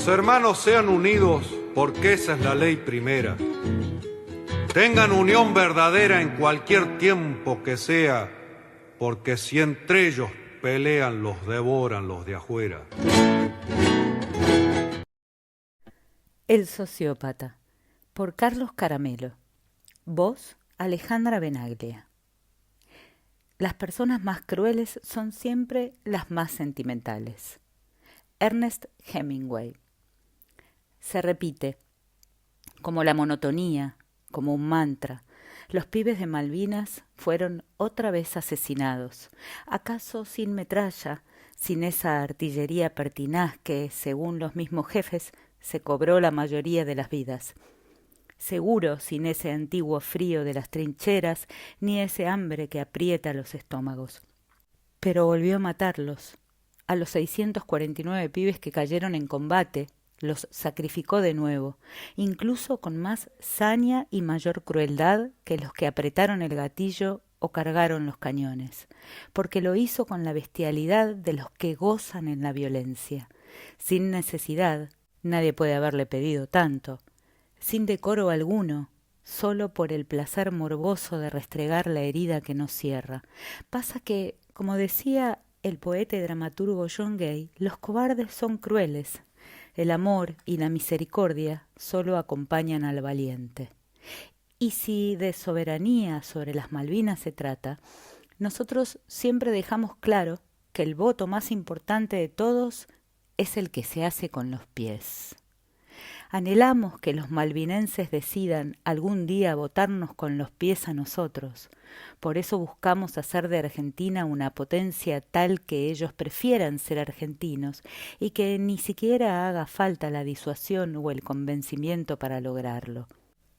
Los hermanos sean unidos porque esa es la ley primera. Tengan unión verdadera en cualquier tiempo que sea, porque si entre ellos pelean, los devoran los de afuera. El sociópata, por Carlos Caramelo. Voz, Alejandra Benaglia. Las personas más crueles son siempre las más sentimentales. Ernest Hemingway. Se repite, como la monotonía, como un mantra. Los pibes de Malvinas fueron otra vez asesinados, acaso sin metralla, sin esa artillería pertinaz que, según los mismos jefes, se cobró la mayoría de las vidas. Seguro sin ese antiguo frío de las trincheras, ni ese hambre que aprieta los estómagos. Pero volvió a matarlos. A los 649 pibes que cayeron en combate, los sacrificó de nuevo, incluso con más saña y mayor crueldad que los que apretaron el gatillo o cargaron los cañones, porque lo hizo con la bestialidad de los que gozan en la violencia. Sin necesidad, nadie puede haberle pedido tanto, sin decoro alguno, solo por el placer morboso de restregar la herida que no cierra. Pasa que, como decía el poeta y dramaturgo John Gay, los cobardes son crueles. El amor y la misericordia solo acompañan al valiente. Y si de soberanía sobre las Malvinas se trata, nosotros siempre dejamos claro que el voto más importante de todos es el que se hace con los pies. Anhelamos que los malvinenses decidan algún día votarnos con los pies a nosotros. Por eso buscamos hacer de Argentina una potencia tal que ellos prefieran ser argentinos y que ni siquiera haga falta la disuasión o el convencimiento para lograrlo.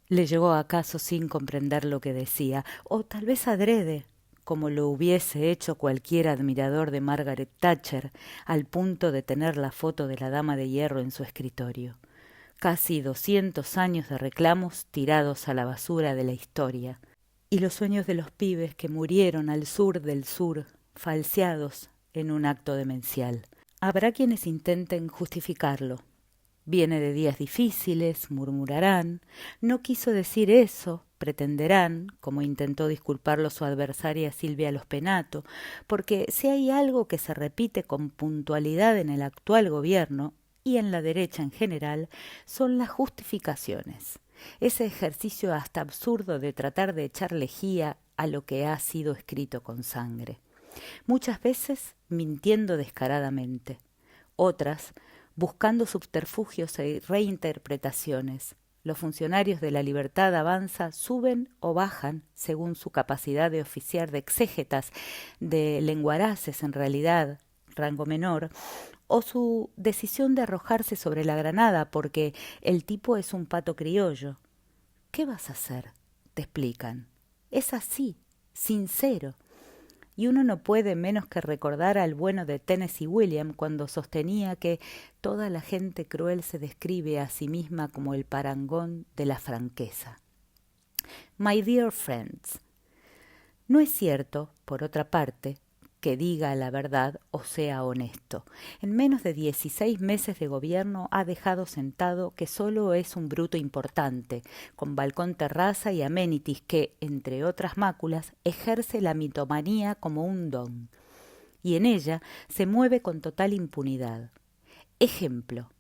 ¿Le llegó acaso sin comprender lo que decía? O tal vez adrede, como lo hubiese hecho cualquier admirador de Margaret Thatcher, al punto de tener la foto de la dama de hierro en su escritorio. Casi 200 años de reclamos tirados a la basura de la historia. Y los sueños de los pibes que murieron al sur del sur, falseados en un acto demencial. Habrá quienes intenten justificarlo. Viene de días difíciles, murmurarán. No quiso decir eso, pretenderán, como intentó disculparlo su adversaria Silvia Lospenato, porque si hay algo que se repite con puntualidad en el actual gobierno, y en la derecha en general, son las justificaciones. Ese ejercicio hasta absurdo de tratar de echar lejía a lo que ha sido escrito con sangre. Muchas veces mintiendo descaradamente, otras buscando subterfugios e reinterpretaciones. Los funcionarios de la Libertad Avanza suben o bajan según su capacidad de oficiar de exégetas, de lenguaraces en realidad, rango menor, o su decisión de arrojarse sobre la granada porque el tipo es un pato criollo. ¿Qué vas a hacer?, te explican. Es así, sincero. Y uno no puede menos que recordar al bueno de Tennessee Williams cuando sostenía que toda la gente cruel se describe a sí misma como el parangón de la franqueza. My dear friends, no es cierto, por otra parte, que diga la verdad o sea honesto. En menos de 16 meses de gobierno ha dejado sentado que solo es un bruto importante, con balcón, terraza y amenities que, entre otras máculas, ejerce la mitomanía como un don. Y en ella se mueve con total impunidad. Ejemplo,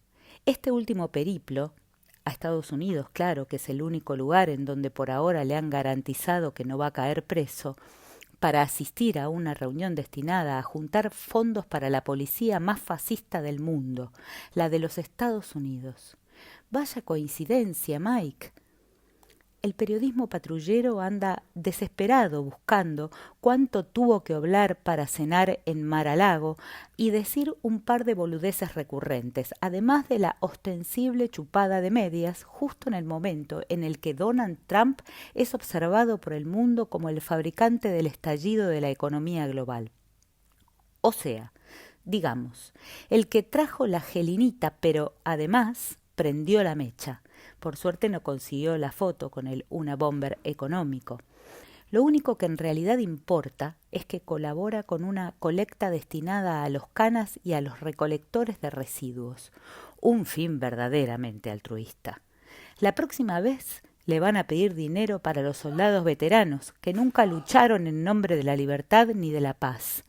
este último periplo, a Estados Unidos, claro que es el único lugar en donde por ahora le han garantizado que no va a caer preso, para asistir a una reunión destinada a juntar fondos para la policía más fascista del mundo, la de los Estados Unidos. Vaya coincidencia, Mike. El periodismo patrullero anda desesperado buscando cuánto tuvo que hablar para cenar en Mar-a-Lago y decir un par de boludeces recurrentes, además de la ostensible chupada de medias justo en el momento en el que Donald Trump es observado por el mundo como el fabricante del estallido de la economía global. O sea, digamos, el que trajo la gelinita, pero además prendió la mecha. Por suerte no consiguió la foto con el Una Bomber económico. Lo único que en realidad importa es que colabora con una colecta destinada a los canas y a los recolectores de residuos. un fin verdaderamente altruista. La próxima vez le van a pedir dinero para los soldados veteranos que nunca lucharon en nombre de la libertad ni de la paz,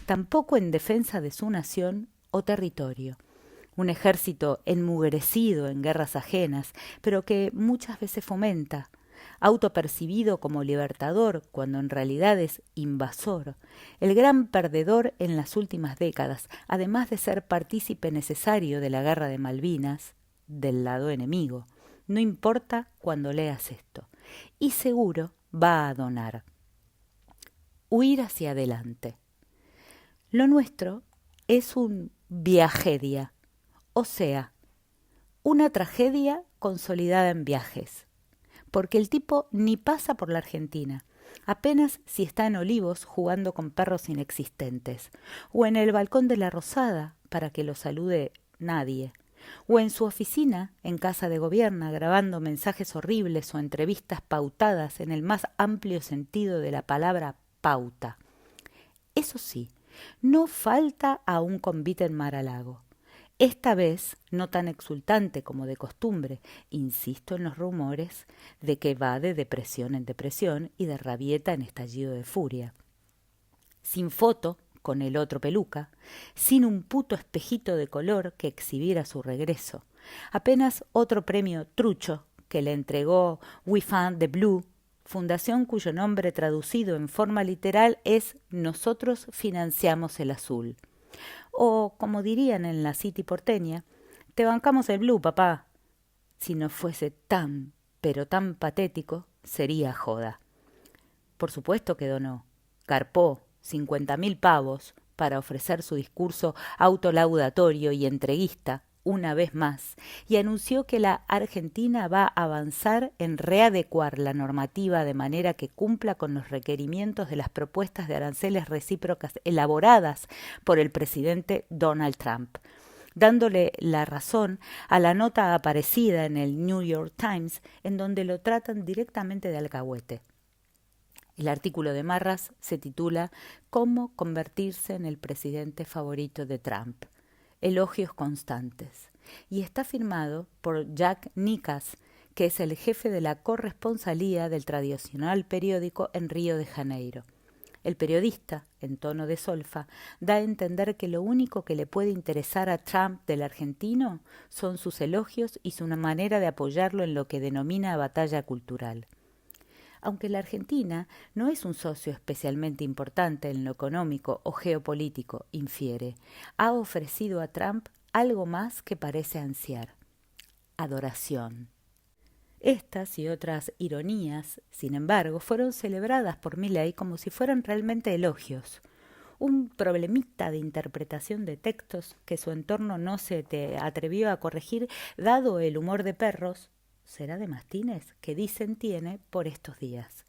tampoco en defensa de su nación o territorio. Un ejército enmugrecido en guerras ajenas, pero que muchas veces fomenta, autopercibido como libertador cuando en realidad es invasor, el gran perdedor en las últimas décadas, además de ser partícipe necesario de la guerra de Malvinas, del lado enemigo. No importa cuando leas esto. Y seguro va a donar. Huir hacia adelante. Lo nuestro es un viajedia, o sea, una tragedia consolidada en viajes. Porque el tipo ni pasa por la Argentina, apenas si está en Olivos jugando con perros inexistentes, o en el balcón de la Rosada para que lo salude nadie, o en su oficina en Casa de Gobierno grabando mensajes horribles o entrevistas pautadas en el más amplio sentido de la palabra pauta. Eso sí, no falta a un convite en Mar-a-Lago. Esta vez no tan exultante como de costumbre, insisto en los rumores de que va de depresión en depresión y de rabieta en estallido de furia. Sin foto, con el otro peluca, sin un puto espejito de color que exhibiera su regreso, apenas otro premio trucho que le entregó We Found the Blue, fundación cuyo nombre traducido en forma literal es Nosotros financiamos el azul. O, como dirían en la City porteña, te bancamos el blue, papá. Si no fuese tan, pero tan patético, sería joda. Por supuesto que donó. Carpó 50.000 pavos para ofrecer su discurso autolaudatorio y entreguista una vez más, y anunció que la Argentina va a avanzar en readecuar la normativa de manera que cumpla con los requerimientos de las propuestas de aranceles recíprocas elaboradas por el presidente Donald Trump, dándole la razón a la nota aparecida en el New York Times, en donde lo tratan directamente de alcahuete. El artículo de Marras se titula «Cómo convertirse en el presidente favorito de Trump». Elogios constantes, y está firmado por Jack Nicas, que es el jefe de la corresponsalía del tradicional periódico en Río de Janeiro. El periodista, en tono de solfa, da a entender que lo único que le puede interesar a Trump del argentino son sus elogios y su manera de apoyarlo en lo que denomina batalla cultural. Aunque la Argentina no es un socio especialmente importante en lo económico o geopolítico, infiere, ha ofrecido a Trump algo más que parece ansiar: adoración. Estas y otras ironías, sin embargo, fueron celebradas por Milei como si fueran realmente elogios. Un problemita de interpretación de textos que su entorno no se atrevió a corregir, dado el humor de perros, será de mastines, que dicen tiene por estos días.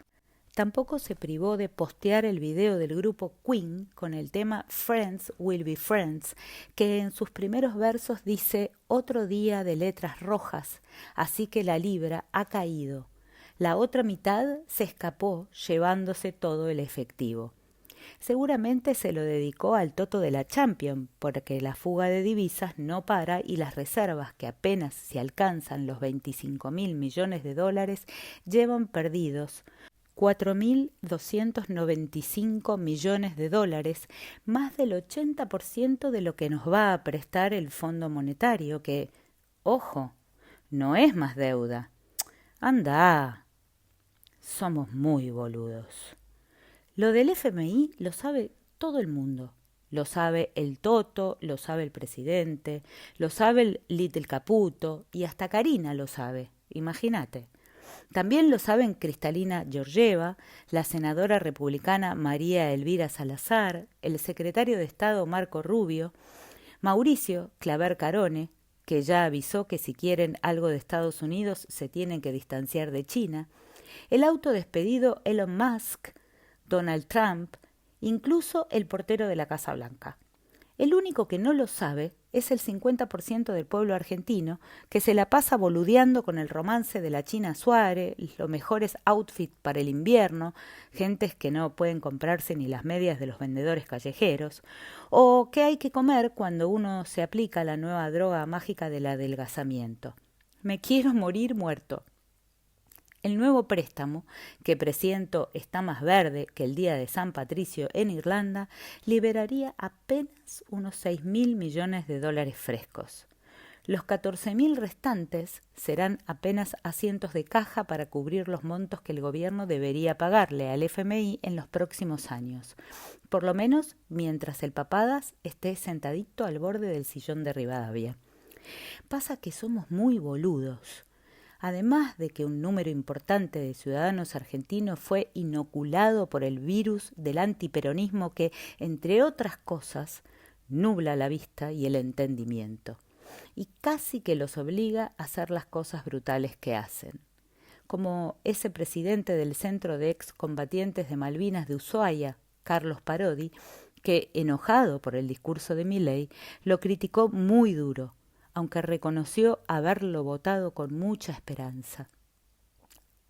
Tampoco se privó de postear el video del grupo Queen con el tema Friends Will Be Friends, que en sus primeros versos dice «Otro día de letras rojas, así que la libra ha caído. La otra mitad se escapó llevándose todo el efectivo». Seguramente se lo dedicó al toto de la Champions, porque la fuga de divisas no para y las reservas, que apenas si alcanzan los 25.000 millones de dólares, llevan perdidos 4.295 millones de dólares, más del 80% de lo que nos va a prestar el Fondo Monetario, que, ojo, no es más deuda. Anda, somos muy boludos. Lo del FMI lo sabe todo el mundo. Lo sabe el Toto, lo sabe el presidente, lo sabe el Little Caputo y hasta Karina lo sabe, imagínate. También lo saben Cristalina Georgieva, la senadora republicana María Elvira Salazar, el secretario de Estado Marco Rubio, Mauricio Claver Carone, que ya avisó que si quieren algo de Estados Unidos se tienen que distanciar de China, el autodespedido Elon Musk, Donald Trump, incluso el portero de la Casa Blanca. El único que no lo sabe es el 50% del pueblo argentino, que se la pasa boludeando con el romance de la China Suárez, los mejores outfits para el invierno, gentes que no pueden comprarse ni las medias de los vendedores callejeros, o qué hay que comer cuando uno se aplica la nueva droga mágica del adelgazamiento. Me quiero morir muerto. El nuevo préstamo, que presiento está más verde que el día de San Patricio en Irlanda, liberaría apenas unos 6.000 millones de dólares frescos. Los 14.000 restantes serán apenas asientos de caja para cubrir los montos que el gobierno debería pagarle al FMI en los próximos años, por lo menos mientras el Papadas esté sentadito al borde del sillón de Rivadavia. Pasa que somos muy boludos. Además de que un número importante de ciudadanos argentinos fue inoculado por el virus del antiperonismo que, entre otras cosas, nubla la vista y el entendimiento, y casi que los obliga a hacer las cosas brutales que hacen. Como ese presidente del Centro de Excombatientes de Malvinas de Ushuaia, Carlos Parodi, que, enojado por el discurso de Milei, lo criticó muy duro, aunque reconoció haberlo votado con mucha esperanza.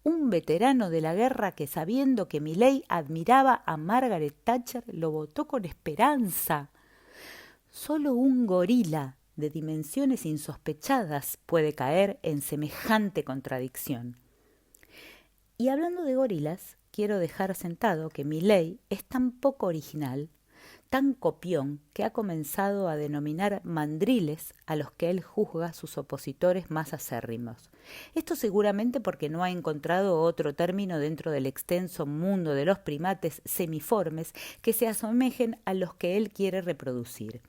Un veterano de la guerra que, sabiendo que Milei admiraba a Margaret Thatcher, lo votó con esperanza. Solo un gorila de dimensiones insospechadas puede caer en semejante contradicción. Y hablando de gorilas, quiero dejar sentado que Milei es tan poco original, tan copión, que ha comenzado a denominar mandriles a los que él juzga sus opositores más acérrimos. Esto seguramente porque no ha encontrado otro término dentro del extenso mundo de los primates semiformes que se asemejen a los que él quiere reproducir.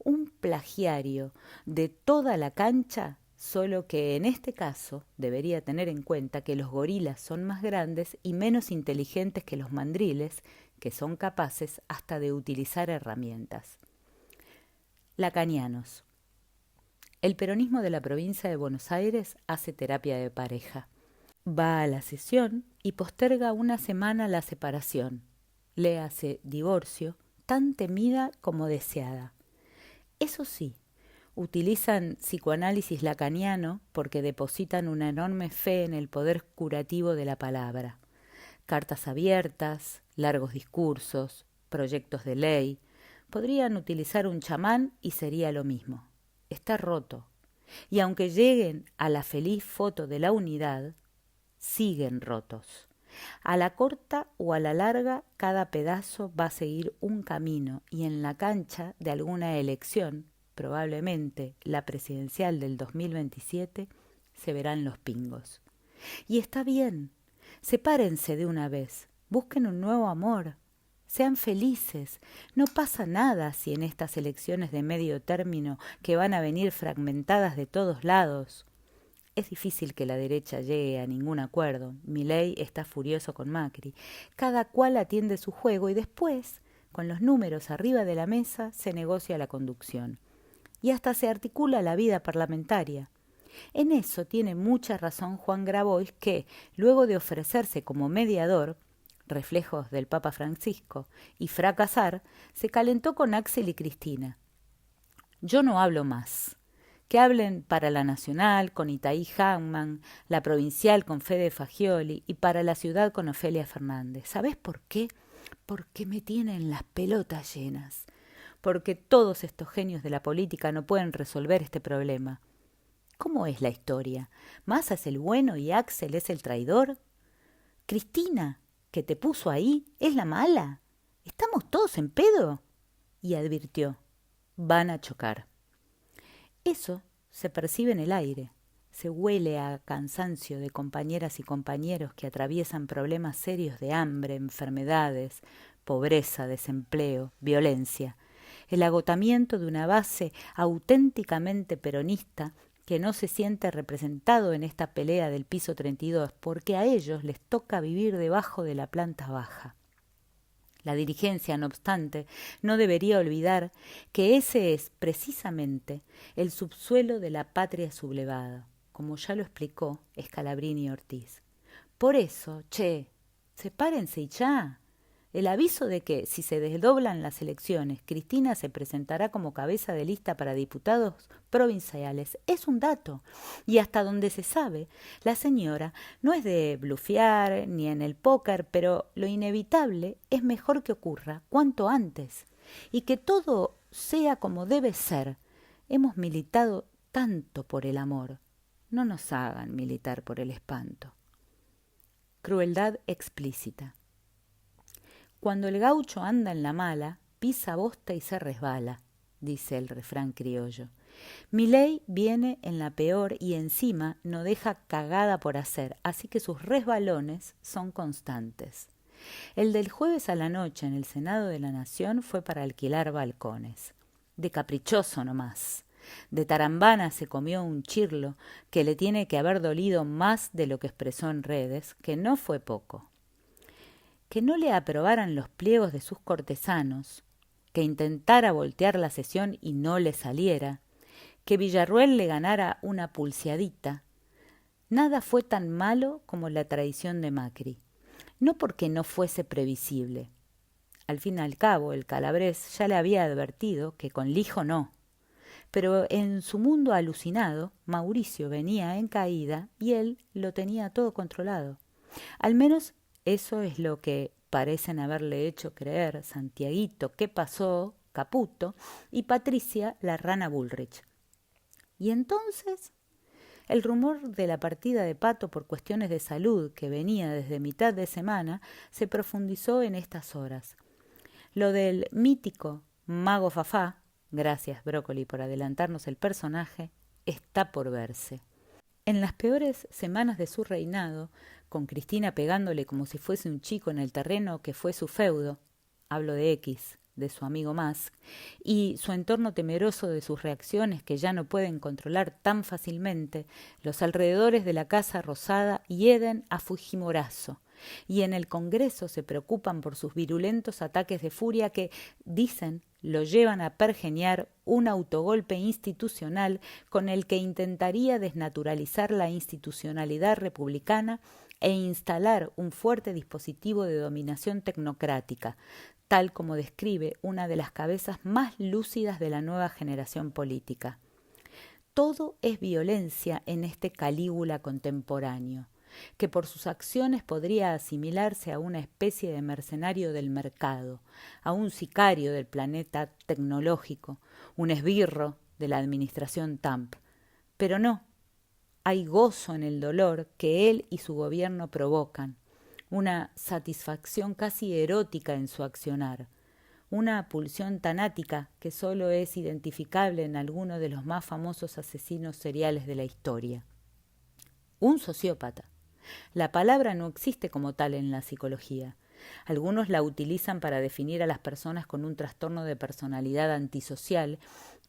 Un plagiario de toda la cancha, solo que en este caso debería tener en cuenta que los gorilas son más grandes y menos inteligentes que los mandriles, que son capaces hasta de utilizar herramientas. Lacanianos. El peronismo de la provincia de Buenos Aires hace terapia de pareja. Va a la sesión y posterga una semana la separación. Léase divorcio, tan temida como deseada. Eso sí, utilizan psicoanálisis lacaniano porque depositan una enorme fe en el poder curativo de la palabra. Cartas abiertas, largos discursos, proyectos de ley. Podrían utilizar un chamán y sería lo mismo. Está roto. Y aunque lleguen a la feliz foto de la unidad, siguen rotos. A la corta o a la larga, cada pedazo va a seguir un camino y en la cancha de alguna elección, probablemente la presidencial del 2027, se verán los pingos. Y está bien. Sepárense de una vez, busquen un nuevo amor, sean felices. No pasa nada si en estas elecciones de medio término que van a venir fragmentadas de todos lados. Es difícil que la derecha llegue a ningún acuerdo. Milei está furioso con Macri. Cada cual atiende su juego y después, con los números arriba de la mesa, se negocia la conducción. Y hasta se articula la vida parlamentaria. En eso tiene mucha razón Juan Grabois que, luego de ofrecerse como mediador, reflejos del Papa Francisco, y fracasar, se calentó con Axel y Cristina. Yo no hablo más. Que hablen para la Nacional con Itaí Hackman, la Provincial con Fede Fagioli y para la Ciudad con Ofelia Fernández. ¿Sabés por qué? Porque me tienen las pelotas llenas. Porque todos estos genios de la política no pueden resolver este problema. ¿Cómo es la historia? ¿Massa es el bueno y Axel es el traidor? ¿Cristina, que te puso ahí, es la mala? ¿Estamos todos en pedo? Y advirtió, van a chocar. Eso se percibe en el aire, se huele a cansancio de compañeras y compañeros que atraviesan problemas serios de hambre, enfermedades, pobreza, desempleo, violencia, el agotamiento de una base auténticamente peronista que no se siente representado en esta pelea del piso 32 porque a ellos les toca vivir debajo de la planta baja. La dirigencia, no obstante, no debería olvidar que ese es precisamente el subsuelo de la patria sublevada, como ya lo explicó Scalabrini Ortiz. Por eso, sepárense y ya. El aviso de que, si se desdoblan las elecciones, Cristina se presentará como cabeza de lista para diputados provinciales es un dato. Y hasta donde se sabe, la señora no es de blufear ni en el póker, pero lo inevitable es mejor que ocurra cuanto antes. Y que todo sea como debe ser. Hemos militado tanto por el amor. No nos hagan militar por el espanto. Crueldad explícita. Cuando el gaucho anda en la mala, pisa bosta y se resbala, dice el refrán criollo. Milei viene en la peor y encima no deja cagada por hacer, así que sus resbalones son constantes. El del jueves a la noche en el Senado de la Nación fue para alquilar balcones. De caprichoso nomás. De tarambana se comió un chirlo que le tiene que haber dolido más de lo que expresó en redes, que no fue poco. Que no le aprobaran los pliegos de sus cortesanos, que intentara voltear la sesión y no le saliera, que Villarruel le ganara una pulseadita. Nada fue tan malo como la traición de Macri, no porque no fuese previsible. Al fin y al cabo, el Calabrés ya le había advertido que con Lijo no. Pero en su mundo alucinado, Mauricio venía en caída y él lo tenía todo controlado. Al menos eso es lo que parecen haberle hecho creer Santiaguito, ¿qué pasó?, Caputo, y Patricia, la rana Bullrich. Y entonces, el rumor de la partida de Pato por cuestiones de salud que venía desde mitad de semana se profundizó en estas horas. Lo del mítico mago Fafá, gracias Brócoli por adelantarnos el personaje, está por verse. En las peores semanas de su reinado, con Cristina pegándole como si fuese un chico en el terreno que fue su feudo, hablo de X, de su amigo Musk, y su entorno temeroso de sus reacciones que ya no pueden controlar tan fácilmente, los alrededores de la Casa Rosada hieden a Fujimorazo, y en el Congreso se preocupan por sus virulentos ataques de furia que, dicen, lo llevan a pergeñar un autogolpe institucional con el que intentaría desnaturalizar la institucionalidad republicana e instalar un fuerte dispositivo de dominación tecnocrática, tal como describe una de las cabezas más lúcidas de la nueva generación política. Todo es violencia en este Calígula contemporáneo, que por sus acciones podría asimilarse a una especie de mercenario del mercado, a un sicario del planeta tecnológico, un esbirro de la administración Trump. Pero no, hay gozo en el dolor que él y su gobierno provocan, una satisfacción casi erótica en su accionar, una pulsión tanática que solo es identificable en alguno de los más famosos asesinos seriales de la historia. Un sociópata. La palabra no existe como tal en la psicología. Algunos la utilizan para definir a las personas con un trastorno de personalidad antisocial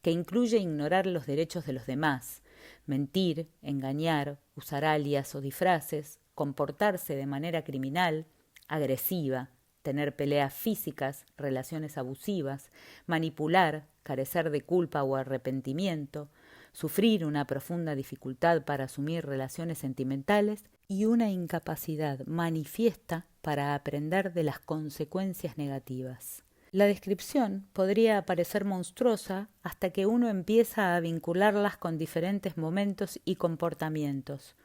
que incluye ignorar los derechos de los demás, mentir, engañar, usar alias o disfraces, comportarse de manera criminal, agresiva, tener peleas físicas, relaciones abusivas, manipular, carecer de culpa o arrepentimiento, sufrir una profunda dificultad para asumir relaciones sentimentales y una incapacidad manifiesta para aprender de las consecuencias negativas. La descripción podría parecer monstruosa hasta que uno empieza a vincularlas con diferentes momentos y comportamientos.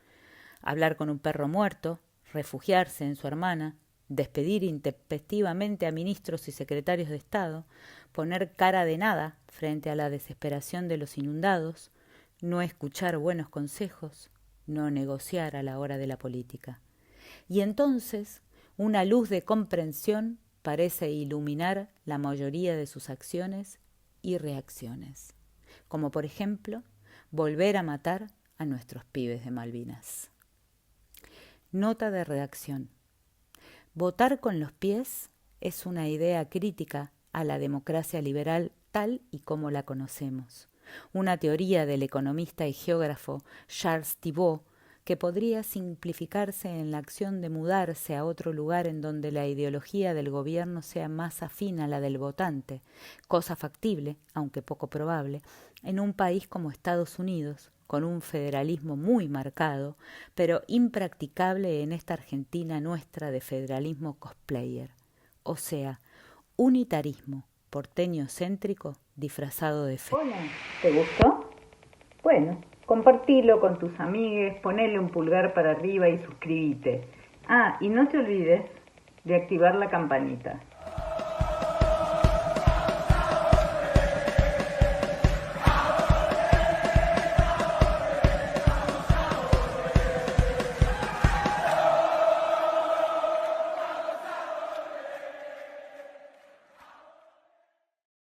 Hablar con un perro muerto, refugiarse en su hermana, despedir intempestivamente a ministros y secretarios de Estado, poner cara de nada frente a la desesperación de los inundados, no escuchar buenos consejos, no negociar a la hora de la política. Y entonces una luz de comprensión parece iluminar la mayoría de sus acciones y reacciones, como por ejemplo volver a matar a nuestros pibes de Malvinas. Nota de redacción. Votar con los pies es una idea crítica a la democracia liberal tal y como la conocemos. Una teoría del economista y geógrafo Charles Thibault que podría simplificarse en la acción de mudarse a otro lugar en donde la ideología del gobierno sea más afín a la del votante, cosa factible, aunque poco probable, en un país como Estados Unidos, con un federalismo muy marcado, pero impracticable en esta Argentina nuestra de federalismo cosplayer. o sea, unitarismo porteño céntrico disfrazado de fe. Hola, ¿te gustó? Bueno, compartilo con tus amigues, ponele un pulgar para arriba y suscríbete. Ah, y no te olvides de activar la campanita.